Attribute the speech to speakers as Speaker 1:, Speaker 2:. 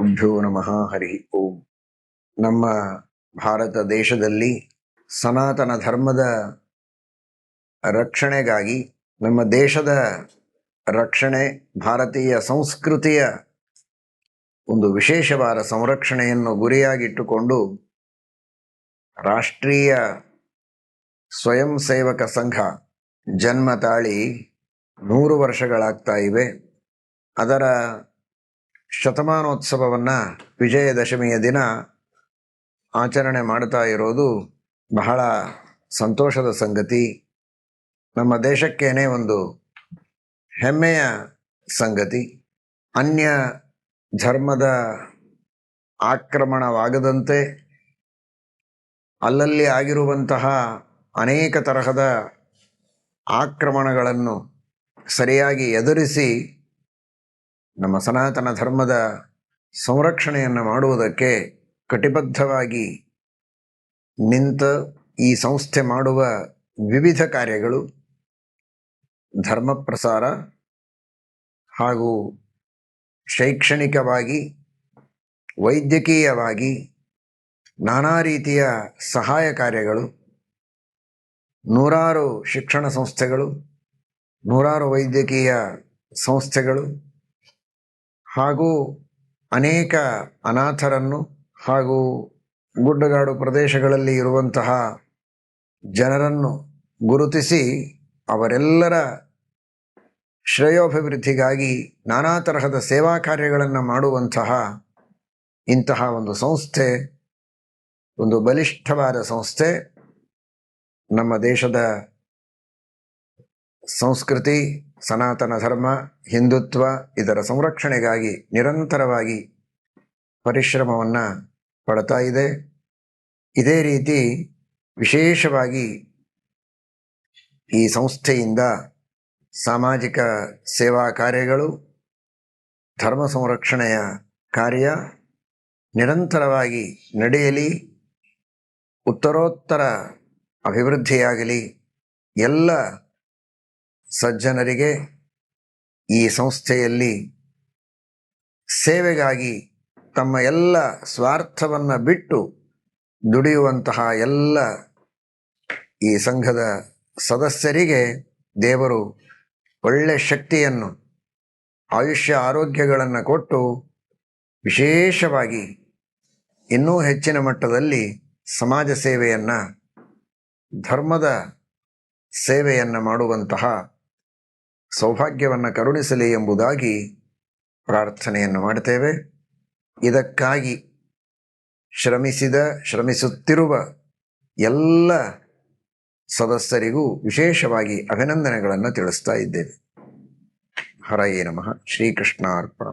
Speaker 1: ಗುರುಭ್ಯೋ ನಮಃ. ಹರಿ ಓಂ. ನಮ್ಮ ಭಾರತ ದೇಶದಲ್ಲಿ ಸನಾತನ ಧರ್ಮದ ರಕ್ಷಣೆಗಾಗಿ, ನಮ್ಮ ದೇಶದ ರಕ್ಷಣೆ, ಭಾರತೀಯ ಸಂಸ್ಕೃತಿಯ ಒಂದು ವಿಶೇಷವಾದ ಸಂರಕ್ಷಣೆಯನ್ನು ಗುರಿಯಾಗಿಟ್ಟುಕೊಂಡು ರಾಷ್ಟ್ರೀಯ ಸ್ವಯಂ ಸೇವಕ ಸಂಘ ಜನ್ಮ ತಾಳಿ 100 ವರ್ಷಗಳಾಗ್ತಾ ಇವೆ. ಅದರ ಶತಮಾನೋತ್ಸವವನ್ನು ವಿಜಯದಶಮಿಯ ದಿನ ಆಚರಣೆ ಮಾಡ್ತಾ ಇರೋದು ಬಹಳ ಸಂತೋಷದ ಸಂಗತಿ. ನಮ್ಮ ದೇಶಕ್ಕೇನೆ ಒಂದು ಹೆಮ್ಮೆಯ ಸಂಗತಿ. ಅನ್ಯ ಧರ್ಮದ ಆಕ್ರಮಣವಾಗದಂತೆ ಅಲ್ಲಲ್ಲಿ ಆಗಿರುವಂತಹ ಅನೇಕ ತರಹದ ಆಕ್ರಮಣಗಳನ್ನು ಸರಿಯಾಗಿ ಎದುರಿಸಿ ನಮ್ಮ ಸನಾತನ ಧರ್ಮದ ಸಂರಕ್ಷಣೆಯನ್ನು ಮಾಡುವುದಕ್ಕೆ ಕಟಿಬದ್ಧವಾಗಿ ನಿಂತ ಈ ಸಂಸ್ಥೆ ಮಾಡುವ ವಿವಿಧ ಕಾರ್ಯಗಳು ಧರ್ಮ ಪ್ರಸಾರ ಹಾಗೂ ಶೈಕ್ಷಣಿಕವಾಗಿ, ವೈದ್ಯಕೀಯವಾಗಿ ನಾನಾ ರೀತಿಯ ಸಹಾಯ ಕಾರ್ಯಗಳು, 100 ಶಿಕ್ಷಣ ಸಂಸ್ಥೆಗಳು, 100 ವೈದ್ಯಕೀಯ ಸಂಸ್ಥೆಗಳು ಹಾಗೂ ಅನೇಕ ಅನಾಥರನ್ನು ಹಾಗೂ ಗುಡ್ಡಗಾಡು ಪ್ರದೇಶಗಳಲ್ಲಿ ಇರುವಂತಹ ಜನರನ್ನು ಗುರುತಿಸಿ ಅವರೆಲ್ಲರ ಶ್ರೇಯೋಭಿವೃದ್ಧಿಗಾಗಿ ನಾನಾ ತರಹದ ಸೇವಾ ಕಾರ್ಯಗಳನ್ನು ಮಾಡುವಂತಹ ಇಂತಹ ಒಂದು ಸಂಸ್ಥೆ, ಒಂದು ಬಲಿಷ್ಠವಾದ ಸಂಸ್ಥೆ ನಮ್ಮ ದೇಶದ ಸಂಸ್ಕೃತಿ, ಸನಾತನ ಧರ್ಮ, ಹಿಂದುತ್ವ ಇದರ ಸಂರಕ್ಷಣೆಗಾಗಿ ನಿರಂತರವಾಗಿ ಪರಿಶ್ರಮವನ್ನು ಪಡ್ತಾ ಇದೆ. ಇದೇ ರೀತಿ ವಿಶೇಷವಾಗಿ ಈ ಸಂಸ್ಥೆಯಿಂದ ಸಾಮಾಜಿಕ ಸೇವಾ ಕಾರ್ಯಗಳು, ಧರ್ಮ ಸಂರಕ್ಷಣೆಯ ಕಾರ್ಯ ನಿರಂತರವಾಗಿ ನಡೆಯಲಿ, ಉತ್ತರೋತ್ತರ ಅಭಿವೃದ್ಧಿಯಾಗಲಿ. ಎಲ್ಲ ಸಜ್ಜನರಿಗೆ ಈ ಸಂಸ್ಥೆಯಲ್ಲಿ ಸೇವೆಗಾಗಿ ತಮ್ಮ ಎಲ್ಲ ಸ್ವಾರ್ಥವನ್ನು ಬಿಟ್ಟು ದುಡಿಯುವಂತಹ ಎಲ್ಲ ಈ ಸಂಘದ ಸದಸ್ಯರಿಗೆ ದೇವರು ಒಳ್ಳೆ ಶಕ್ತಿಯನ್ನು, ಆಯುಷ್ಯ ಆರೋಗ್ಯಗಳನ್ನು ಕೊಟ್ಟು ವಿಶೇಷವಾಗಿ ಇನ್ನೂ ಹೆಚ್ಚಿನ ಮಟ್ಟದಲ್ಲಿ ಸಮಾಜ ಸೇವೆಯನ್ನು, ಧರ್ಮದ ಸೇವೆಯನ್ನು ಮಾಡುವಂತಹ ಸೌಭಾಗ್ಯವನ್ನು ಕರುಣಿಸಲಿ ಎಂಬುದಾಗಿ ಪ್ರಾರ್ಥನೆಯನ್ನು ಮಾಡ್ತೇವೆ. ಇದಕ್ಕಾಗಿ ಶ್ರಮಿಸುತ್ತಿರುವ ಎಲ್ಲ ಸದಸ್ಯರಿಗೂ ವಿಶೇಷವಾಗಿ ಅಭಿನಂದನೆಗಳನ್ನು ತಿಳಿಸ್ತಾ ಇದ್ದೇವೆ. ಹರಯೇ ನಮಃ. ಶ್ರೀಕೃಷ್ಣಾರ್ಪಣ.